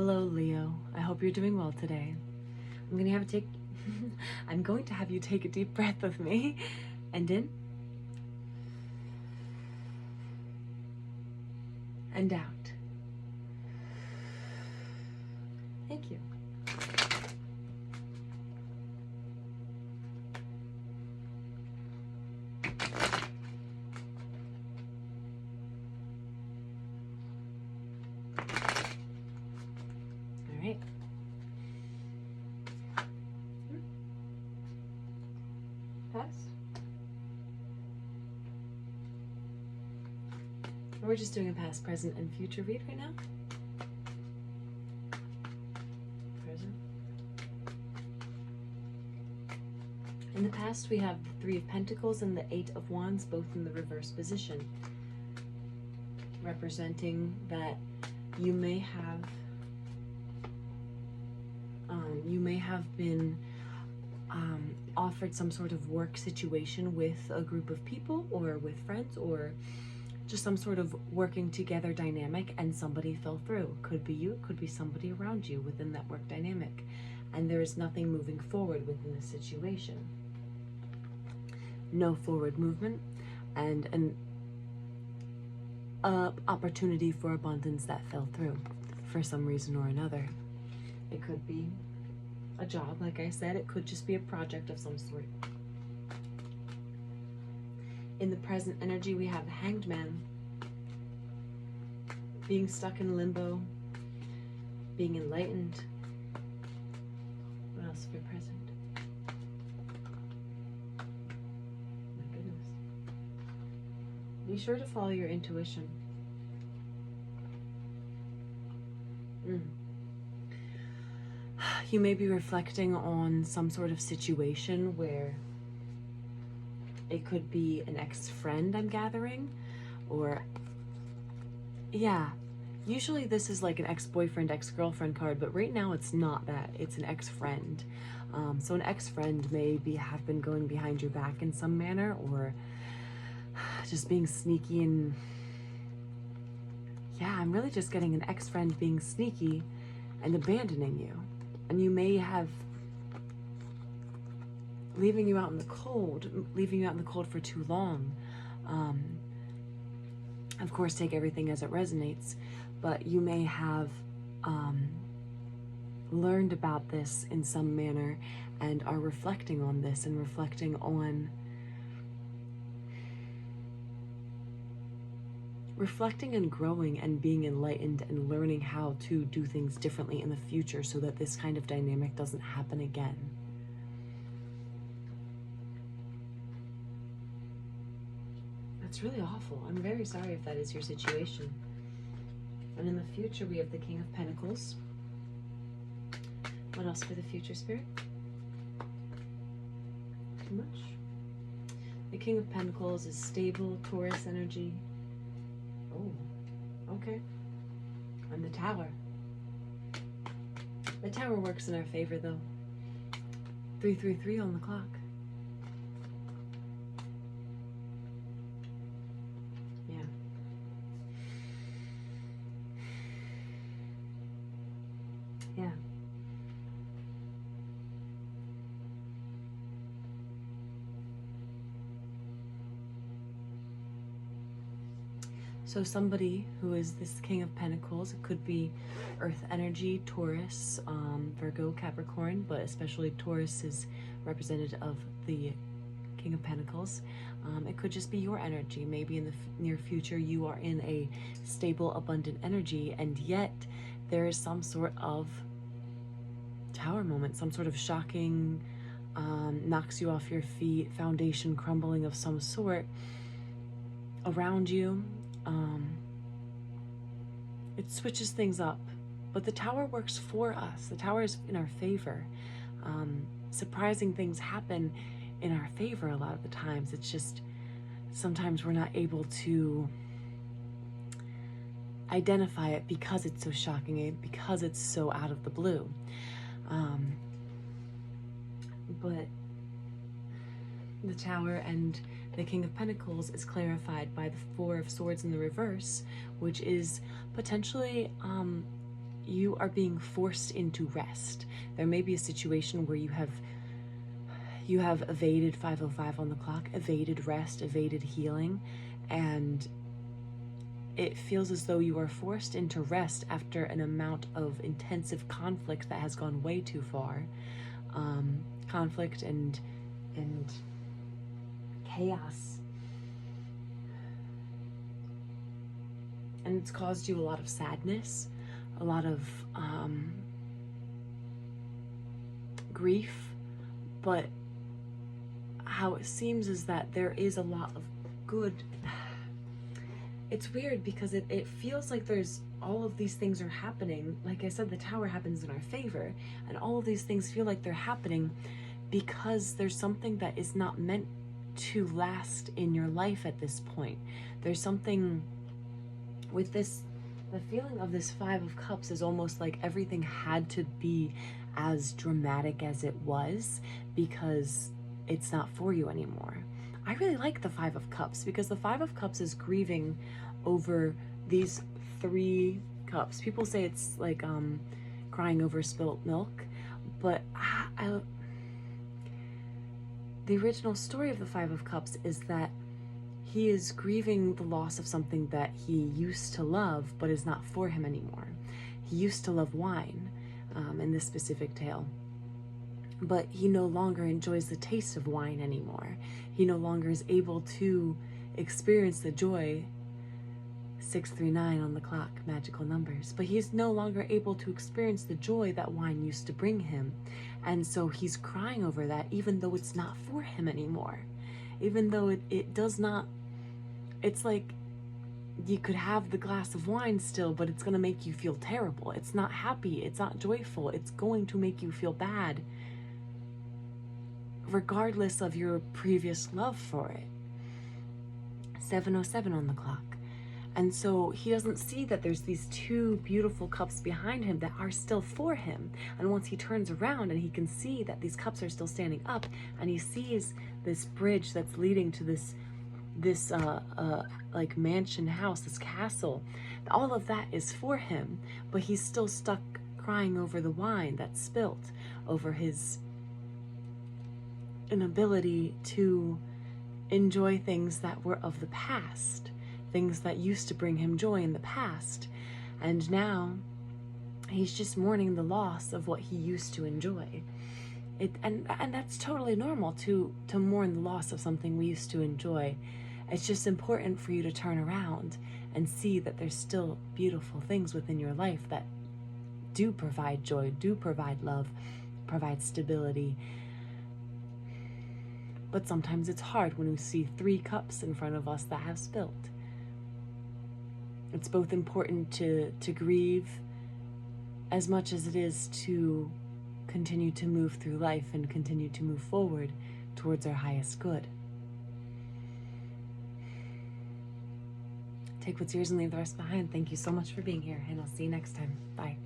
Hello, Leo. I hope you're doing well today. I'm going to have you take a deep breath with me. And in. And out. Thank you. All right. Pass. We're just doing a past, present, and future read right now. Present. In the past, we have the Three of Pentacles and the Eight of Wands, both in the reverse position, representing that you may have been offered some sort of work situation with a group of people or with friends, or just some sort of working together dynamic, and somebody fell through. Could be you, could be somebody around you within that work dynamic, and there is nothing moving forward within the situation. No forward movement, and an opportunity for abundance that fell through for some reason or another. It could be a job, like I said. It could just be a project of some sort. In the present energy, we have the Hanged Man, being stuck in limbo, being enlightened. What else for present? My goodness. Be sure to follow your intuition. You may be reflecting on some sort of situation where it could be an ex-friend, I'm gathering, or yeah, usually this is like an ex-boyfriend, ex-girlfriend card, but right now it's not that. It's an ex-friend. So an ex-friend may have been going behind your back in some manner, or just being sneaky, and yeah, I'm really just getting an ex-friend being sneaky and abandoning you. And you may have leaving you out in the cold for too long. Of course, take everything as it resonates, but you may have learned about this in some manner and are reflecting on this and reflecting on and growing and being enlightened and learning how to do things differently in the future so that this kind of dynamic doesn't happen again. That's really awful. I'm very sorry if that is your situation. And in the future, we have the King of Pentacles. What else for the future, Spirit? Too much? The King of Pentacles is stable, Taurus energy. Oh, okay. And the Tower. The Tower works in our favor, though. 333 on the clock. Yeah. Yeah. So somebody who is this King of Pentacles, it could be Earth energy, Taurus, Virgo, Capricorn, but especially Taurus is representative of the King of Pentacles. It could just be your energy. Maybe in the near future you are in a stable, abundant energy, and yet there is some sort of Tower moment, some sort of shocking, knocks you off your feet, foundation crumbling of some sort around you. It switches things up, but the Tower works for us. The Tower is in our favor. Surprising things happen in our favor a lot of the times. It's just sometimes we're not able to identify it because it's so shocking, because it's so out of the blue. But the Tower and the King of Pentacles is clarified by the Four of Swords in the reverse, which is potentially you are being forced into rest. There may be a situation where you have evaded 5:05 on the clock, evaded rest, evaded healing, and it feels as though you are forced into rest after an amount of intensive conflict that has gone way too far. Conflict and chaos. And it's caused you a lot of sadness, a lot of grief, but how it seems is that there is a lot of good. It's weird because it feels like there's all of these things are happening. Like I said, the tower happens in our favor, and all of these things feel like they're happening because there's something that is not meant to last in your life at this point. There's something with this, the feeling of this Five of Cups is almost like everything had to be as dramatic as it was because it's not for you anymore. I really like the Five of Cups because the Five of Cups is grieving over these 3 cups. People say it's like crying over spilt milk, but the original story of the Five of Cups is that he is grieving the loss of something that he used to love but is not for him anymore. He used to love wine in this specific tale, but he no longer enjoys the taste of wine anymore. He no longer is able to experience the joy. 639 on the clock, magical numbers. But he's no longer able to experience the joy that wine used to bring him. And so he's crying over that, even though it's not for him anymore. Even though it does not, it's like you could have the glass of wine still, but it's going to make you feel terrible. It's not happy. It's not joyful. It's going to make you feel bad, regardless of your previous love for it. 707 on the clock. And so he doesn't see that there's these 2 beautiful cups behind him that are still for him. And once he turns around and he can see that these cups are still standing up, and he sees this bridge that's leading to this like mansion house, this castle, all of that is for him, but he's still stuck crying over the wine that's spilt, over his inability to enjoy things that were of the past, things that used to bring him joy in the past. And now he's just mourning the loss of what he used to enjoy. And that's totally normal to mourn the loss of something we used to enjoy. It's just important for you to turn around and see that there's still beautiful things within your life that do provide joy, do provide love, provide stability. But sometimes it's hard when we see 3 cups in front of us that have spilt. It's both important to grieve as much as it is to continue to move through life and continue to move forward towards our highest good. Take what's yours and leave the rest behind. Thank you so much for being here, and I'll see you next time. Bye.